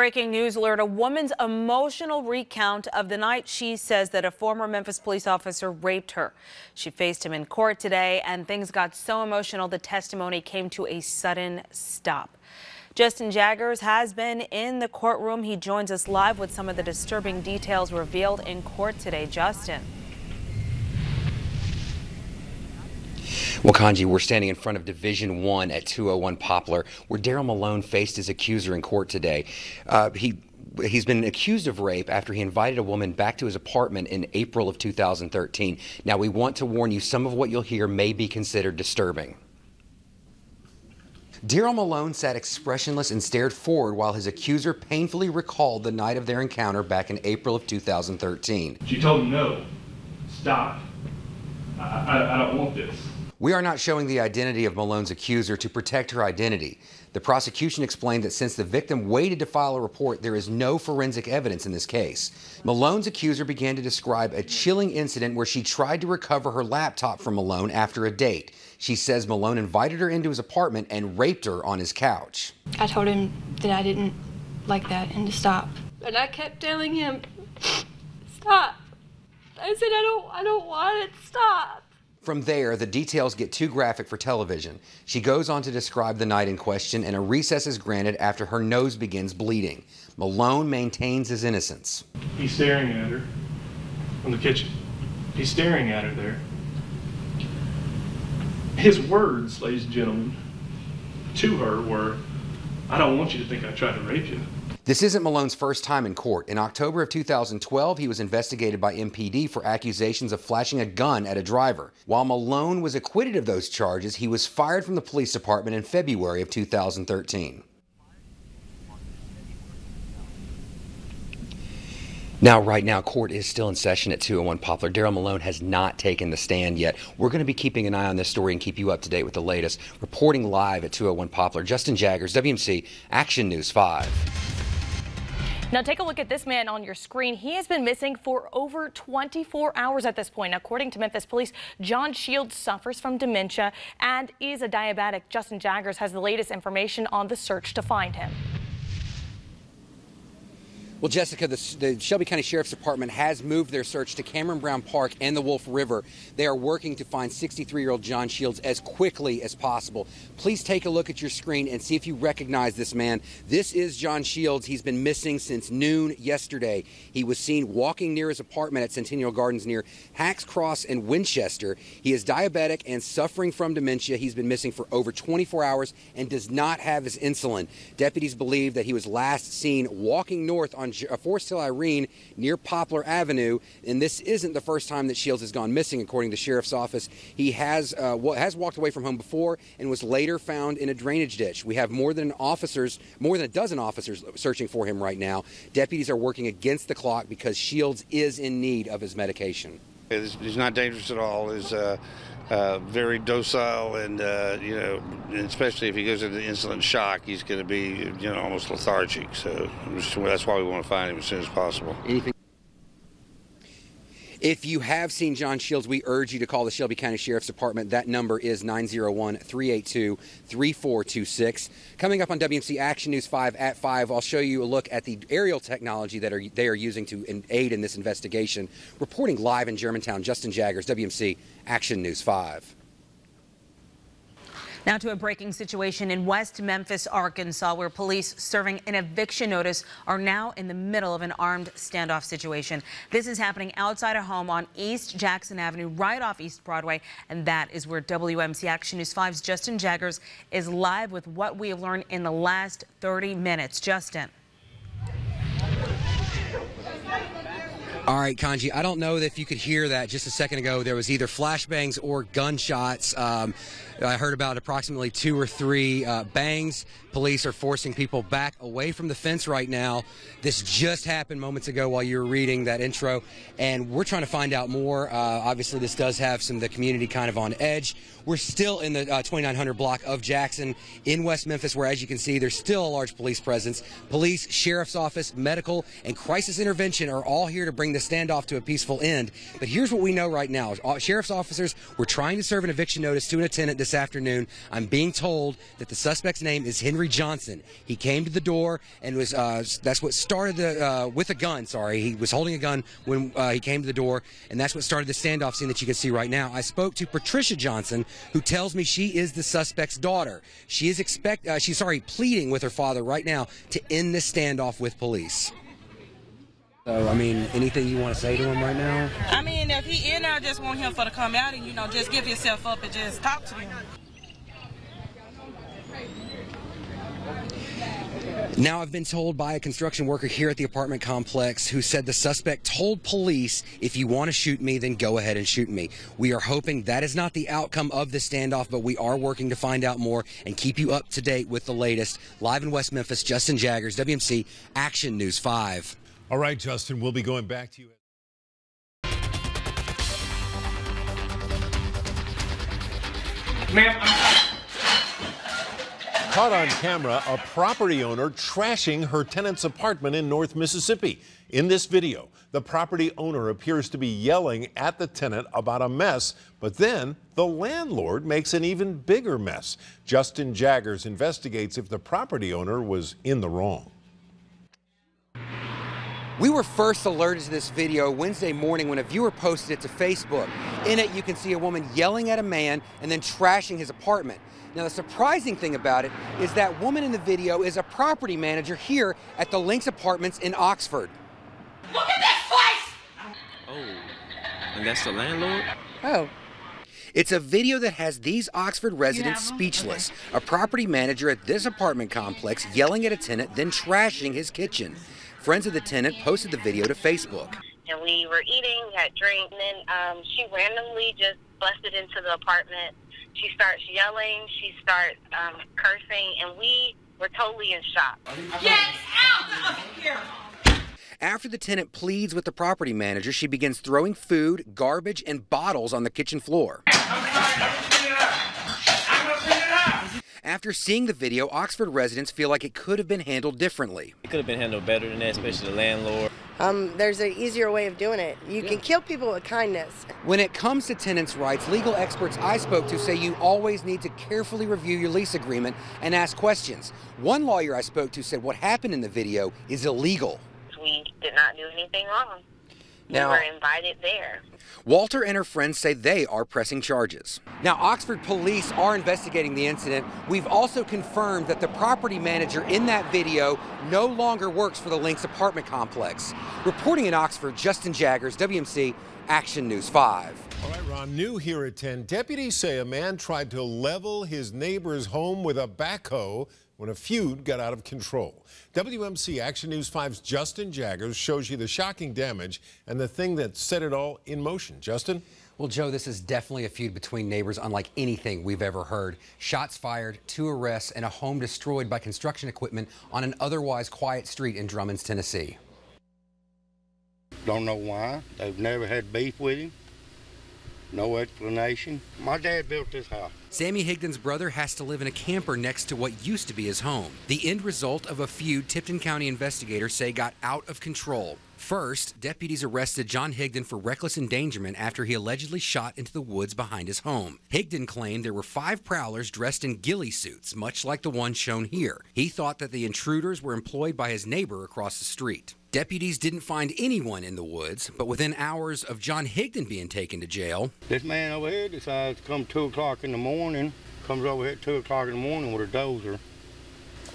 Breaking news alert, a woman's emotional recount of the night she says that a former Memphis police officer raped her. She faced him in court today, and things got so emotional the testimony came to a sudden stop. Justin Jaggers has been in the courtroom. He joins us live with some of the disturbing details revealed in court today. Justin. Well, Kanji, we're standing in front of Division 1 at 201 Poplar, where Daryl Malone faced his accuser in court today. He's been accused of rape after he invited a woman back to his apartment in April of 2013. Now, we want to warn you, some of what you'll hear may be considered disturbing. Daryl Malone sat expressionless and stared forward while his accuser painfully recalled the night of their encounter back in April of 2013. She told him, no, stop. I don't want this. We are not showing the identity of Malone's accuser to protect her identity. The prosecution explained that since the victim waited to file a report, there is no forensic evidence in this case. Malone's accuser began to describe a chilling incident where she tried to recover her laptop from Malone after a date. She says Malone invited her into his apartment and raped her on his couch. I told him that I didn't like that and to stop. And I kept telling him, stop. I said, I don't want it, stop. From there, the details get too graphic for television. She goes on to describe the night in question, and a recess is granted after her nose begins bleeding. Malone maintains his innocence. He's staring at her from the kitchen. He's staring at her there. His words, ladies and gentlemen, to her were, I don't want you to think I tried to rape you. This isn't Malone's first time in court. In October of 2012, he was investigated by MPD for accusations of flashing a gun at a driver. While Malone was acquitted of those charges, he was fired from the police department in February of 2013. Right now, court is still in session at 201 Poplar. Daryl Malone has not taken the stand yet. We're going to be keeping an eye on this story and keep you up to date with the latest. Reporting live at 201 Poplar, Justin Jaggers, WMC Action News 5. Now take a look at this man on your screen. He has been missing for over 24 hours at this point. According to Memphis police, John Shields suffers from dementia and is a diabetic. Justin Jaggers has the latest information on the search to find him. Well, Jessica, the Shelby County Sheriff's Department has moved their search to Cameron Brown Park and the Wolf River. They are working to find 63-year-old John Shields as quickly as possible. Please take a look at your screen and see if you recognize this man. This is John Shields. He's been missing since noon yesterday. He was seen walking near his apartment at Centennial Gardens near Hacks Cross and Winchester. He is diabetic and suffering from dementia. He's been missing for over 24 hours and does not have his insulin. Deputies believe that he was last seen walking north on Forest Hill Irene near Poplar Avenue, and this isn't the first time that Shields has gone missing. According to the sheriff's office, he has walked away from home before and was later found in a drainage ditch. We have more than a dozen officers searching for him right now. Deputies are working against the clock because Shields is in need of his medication. He's not dangerous at all. He's very docile, and especially if he goes into insulin shock, he's going to be almost lethargic. So that's why we want to find him as soon as possible. If you have seen John Shields, we urge you to call the Shelby County Sheriff's Department. That number is 901-382-3426. Coming up on WMC Action News 5 at 5, I'll show you a look at the aerial technology that they are using to aid in this investigation. Reporting live in Germantown, Justin Jaggers, WMC Action News 5. Now to a breaking situation in West Memphis, Arkansas, where police serving an eviction notice are now in the middle of an armed standoff situation. This is happening outside a home on East Jackson Avenue, right off East Broadway, and that is where WMC Action News 5's Justin Jaggers is live with what we have learned in the last 30 minutes. Justin. All right, Kanji, I don't know if you could hear that just a second ago. There was either flashbangs or gunshots. I heard about approximately 2 or 3 bangs. Police are forcing people back away from the fence right now. This just happened moments ago while you were reading that intro, and we're trying to find out more. Obviously, this does have some of the community kind of on edge. We're still in the 2900 block of Jackson in West Memphis, where, as you can see, there's still a large police presence. Police, sheriff's office, medical, and crisis intervention are all here to bring this standoff to a peaceful end. But here's what we know right now. Sheriff's officers were trying to serve an eviction notice to a tenant this afternoon. I'm being told that the suspect's name is Henry Johnson. He came to the door and was that's what started the with a gun. Sorry, he was holding a gun when he came to the door, and that's what started the standoff scene that you can see right now. I spoke to Patricia Johnson, who tells me she is the suspect's daughter. She is pleading with her father right now to end this standoff with police. So, I mean, anything you want to say to him right now? I mean, if he in there, I just want him to come out and, just give yourself up and just talk to him. Now, I've been told by a construction worker here at the apartment complex who said the suspect told police, if you want to shoot me, then go ahead and shoot me. We are hoping that is not the outcome of the standoff, but we are working to find out more and keep you up to date with the latest. Live in West Memphis, Justin Jaggers, WMC Action News 5. All right, Justin, we'll be going back to you. Ma'am, Caught on camera, a property owner trashing her tenant's apartment in North Mississippi. In this video, the property owner appears to be yelling at the tenant about a mess, but then the landlord makes an even bigger mess. Justin Jaggers investigates if the property owner was in the wrong. We were first alerted to this video Wednesday morning when a viewer posted it to Facebook. In it, you can see a woman yelling at a man and then trashing his apartment. Now, the surprising thing about it is that woman in the video is a property manager here at the Lynx Apartments in Oxford. Look at this place! Oh, and that's the landlord? Oh. It's a video that has these Oxford residents speechless. Okay. A property manager at this apartment complex yelling at a tenant, then trashing his kitchen. Friends of the tenant posted the video to Facebook. And we were eating, had drink, and then she randomly just busted into the apartment. She starts yelling, she starts cursing, and we were totally in shock. Get out of here! After the tenant pleads with the property manager, she begins throwing food, garbage, and bottles on the kitchen floor. After seeing the video, Oxford residents feel like it could have been handled differently. It could have been handled better than that, especially the landlord. There's an easier way of doing it. You can kill people with kindness. When it comes to tenants' rights, legal experts I spoke to say you always need to carefully review your lease agreement and ask questions. One lawyer I spoke to said what happened in the video is illegal. We did not do anything wrong. Now, we were invited there. Walter and her friends say they are pressing charges. Now, Oxford police are investigating the incident. We've also confirmed that the property manager in that video no longer works for the Lynx apartment complex. Reporting in Oxford, Justin Jaggers, WMC Action News 5. All right, Ron, new here at 10. Deputies say a man tried to level his neighbor's home with a backhoe when a feud got out of control. WMC Action News 5's Justin Jaggers shows you the shocking damage and the thing that set it all in motion. Justin? Well, Joe, this is definitely a feud between neighbors unlike anything we've ever heard. Shots fired, 2 arrests, and a home destroyed by construction equipment on an otherwise quiet street in Drummond, Tennessee. Don't know why. They've never had beef with him. No explanation. My dad built this house. Sammy Higdon's brother has to live in a camper next to what used to be his home. The end result of a feud Tipton County investigators say got out of control. First, deputies arrested John Higdon for reckless endangerment after he allegedly shot into the woods behind his home. Higdon claimed there were 5 prowlers dressed in ghillie suits, much like the one shown here. He thought that the intruders were employed by his neighbor across the street. Deputies didn't find anyone in the woods, but within hours of John Higdon being taken to jail, this man over here decides to come 2 o'clock in the morning, comes over here at 2 o'clock in the morning with a dozer,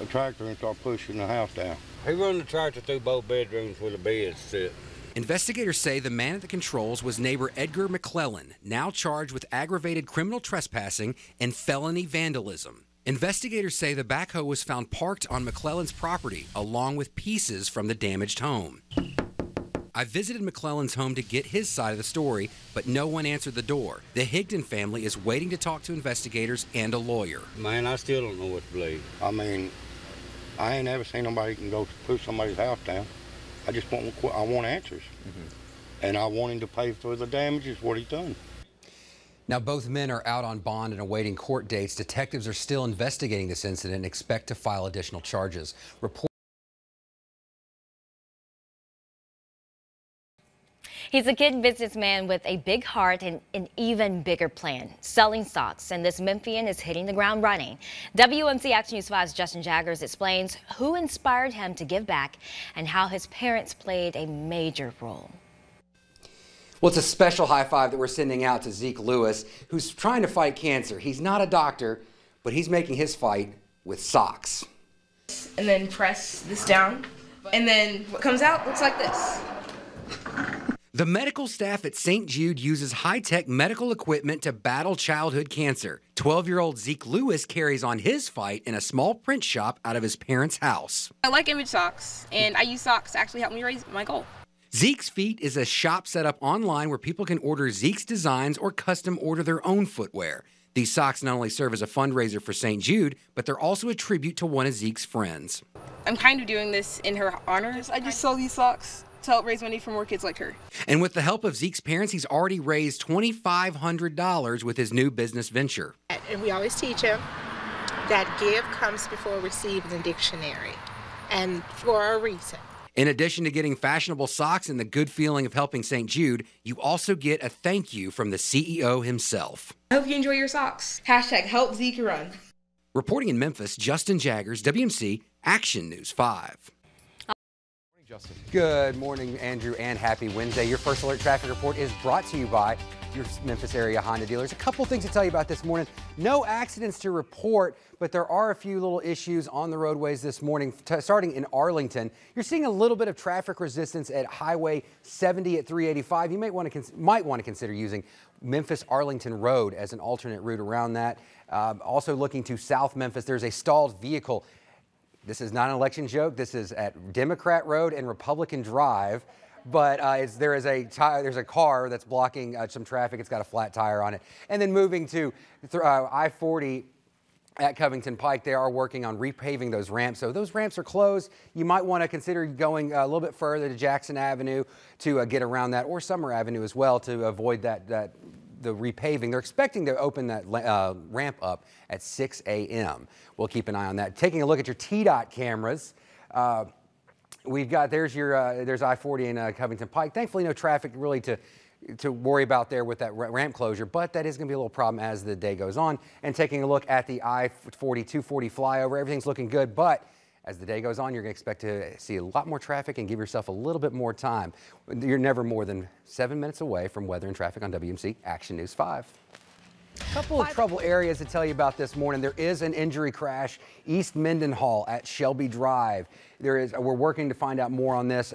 a tractor, and start pushing the house down. He run the tractor through both bedrooms where the beds sit. Investigators say the man at the controls was neighbor Edgar McClellan, now charged with aggravated criminal trespassing and felony vandalism. Investigators say the backhoe was found parked on McClellan's property, along with pieces from the damaged home. I visited McClellan's home to get his side of the story, but no one answered the door. The Higdon family is waiting to talk to investigators and a lawyer. Man, I still don't know what to believe. I mean, I ain't ever seen nobody can go push somebody's house down. I just want answers. And I want him to pay for the damages, what he's done. Now, both men are out on bond and awaiting court dates. Detectives are still investigating this incident and expect to file additional charges. He's a kid businessman with a big heart and an even bigger plan, selling socks. And this Memphian is hitting the ground running. WMC Action News 5's Justin Jaggers explains who inspired him to give back and how his parents played a major role. Well, it's a special high five that we're sending out to Zeke Lewis, who's trying to fight cancer. He's not a doctor, but he's making his fight with socks. And then press this down, and then what comes out looks like this. The medical staff at St. Jude uses high-tech medical equipment to battle childhood cancer. 12-year-old Zeke Lewis carries on his fight in a small print shop out of his parents' house. I like Image Socks, and I use socks to actually help me raise my goal. Zeke's Feet is a shop set up online where people can order Zeke's designs or custom order their own footwear. These socks not only serve as a fundraiser for St. Jude, but they're also a tribute to one of Zeke's friends. I'm kind of doing this in her honor. I just sell these socks to help raise money for more kids like her. And with the help of Zeke's parents, he's already raised $2,500 with his new business venture. And we always teach him that give comes before receive in the dictionary, and for a reason. In addition to getting fashionable socks and the good feeling of helping St. Jude, you also get a thank you from the CEO himself. I hope you enjoy your socks. Hashtag help Zeke run. Reporting in Memphis, Justin Jaggers, WMC Action News 5. Justin. Good morning, Andrew, and happy Wednesday. Your First Alert Traffic Report is brought to you by your Memphis area Honda dealers. A couple things to tell you about this morning. No accidents to report, but there are a few little issues on the roadways this morning, starting in Arlington. You're seeing a little bit of traffic resistance at Highway 70 at 385. You might want to consider using Memphis-Arlington Road as an alternate route around that. Also looking to South Memphis, there's a stalled vehicle. This is not an election joke. This is at Democrat Road and Republican Drive. But there's a car that's blocking some traffic. It's got a flat tire on it. And then moving to I-40 at Covington Pike, they are working on repaving those ramps. So those ramps are closed. You might want to consider going a little bit further to Jackson Avenue to get around that, or Summer Avenue as well, to avoid the repaving. They're expecting to open that ramp up at 6 a.m. We'll keep an eye on that. Taking a look at your TDOT cameras. We've got, there's I-40 in Covington Pike. Thankfully, no traffic really to worry about there with that ramp closure, but that is going to be a little problem as the day goes on. And taking a look at the I-40, 240 flyover, everything's looking good, but as the day goes on, you're going to expect to see a lot more traffic and give yourself a little bit more time. You're never more than 7 minutes away from weather and traffic on WMC Action News 5. A couple of trouble areas to tell you about this morning. There is an injury crash East Mendenhall at Shelby Drive. We're working to find out more on this.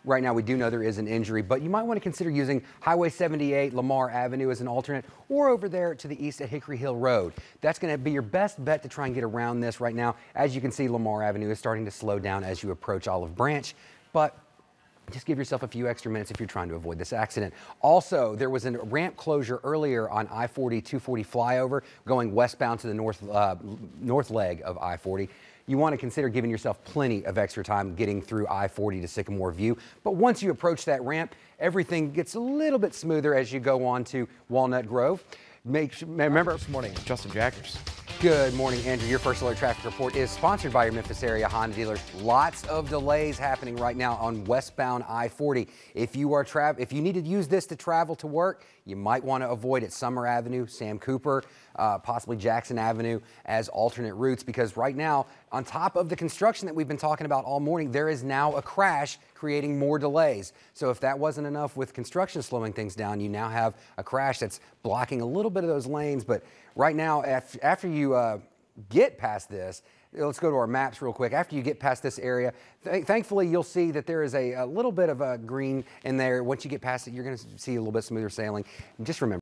Right now we do know there is an injury, but you might want to consider using Highway 78 Lamar Avenue as an alternate, or over there to the east at Hickory Hill Road. That's going to be your best bet to try and get around this right now. As you can see, Lamar Avenue is starting to slow down as you approach Olive Branch, but just give yourself a few extra minutes if you're trying to avoid this accident. Also, there was a ramp closure earlier on I-40, 240 flyover going westbound to the north leg of I-40. You want to consider giving yourself plenty of extra time getting through I-40 to Sycamore View. But once you approach that ramp, everything gets a little bit smoother as you go on to Walnut Grove. Remember, this morning, Justin Jaggers. Good morning, Andrew. Your First Alert Traffic Report is sponsored by your Memphis area Honda dealers. Lots of delays happening right now on westbound I-40. If you need to use this to travel to work, you might want to avoid it. Summer Avenue, Sam Cooper, possibly Jackson Avenue as alternate routes, because right now, on top of the construction that we've been talking about all morning, there is now a crash creating more delays. So if that wasn't enough with construction slowing things down, you now have a crash that's blocking a little bit of those lanes. But right now, after you get past this, let's go to our maps real quick. After you get past this area, thankfully you'll see that there is a little bit of a green in there. Once you get past it, you're going to see a little bit smoother sailing. And just remember,